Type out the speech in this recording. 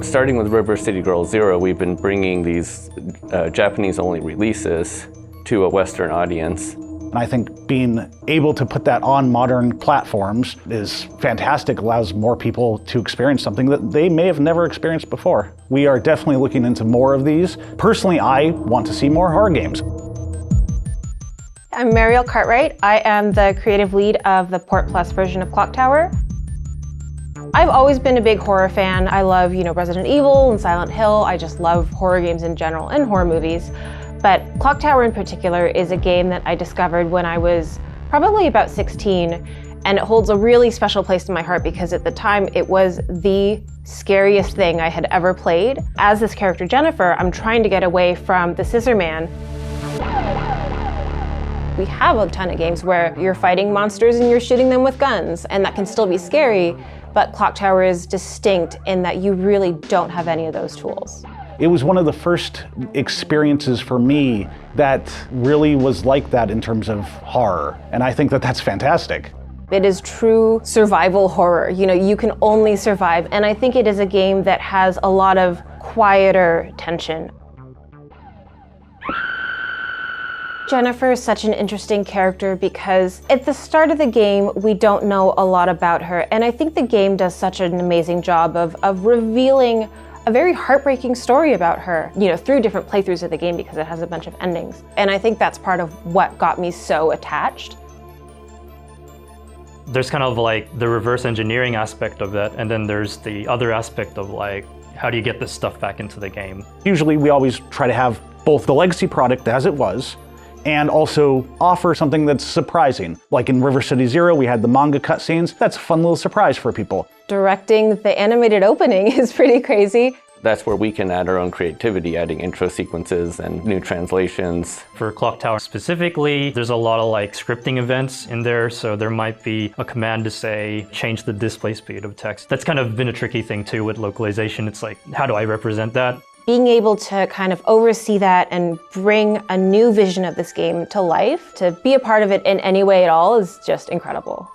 Starting with River City Girl Zero, we've been bringing these Japanese-only releases to a Western audience. And I think being able to put that on modern platforms is fantastic, allows more people to experience something that they may have never experienced before. We are definitely looking into more of these. Personally, I want to see more horror games. I'm Mariel Cartwright. I am the creative lead of the Port Plus version of Clock Tower. I've always been a big horror fan. I love, Resident Evil and Silent Hill. I just love horror games in general and horror movies. But Clock Tower in particular is a game that I discovered when I was probably about 16, and it holds a really special place in my heart because at the time it was the scariest thing I had ever played. As this character Jennifer, I'm trying to get away from the Scissor Man. We have a ton of games where you're fighting monsters and you're shooting them with guns, and that can still be scary, but Clock Tower is distinct in that you really don't have any of those tools. It was one of the first experiences for me that really was like that in terms of horror, and I think that that's fantastic. It is true survival horror. You can only survive, and I think it is a game that has a lot of quieter tension. Jennifer is such an interesting character because at the start of the game, we don't know a lot about her, and I think the game does such an amazing job of revealing a very heartbreaking story about her, through different playthroughs of the game because it has a bunch of endings. And I think that's part of what got me so attached. There's kind of like the reverse engineering aspect of that, and then there's the other aspect of like, how do you get this stuff back into the game? Usually we always try to have both the legacy product as it was, and also offer something that's surprising. Like in River City Zero, we had the manga cutscenes. That's a fun little surprise for people. Directing the animated opening is pretty crazy. That's where we can add our own creativity, adding intro sequences and new translations. For Clock Tower specifically, there's a lot of like scripting events in there, so there might be a command to say, change the display speed of text. That's kind of been a tricky thing too with localization. It's like, how do I represent that? Being able to kind of oversee that and bring a new vision of this game to life, to be a part of it in any way at all is just incredible.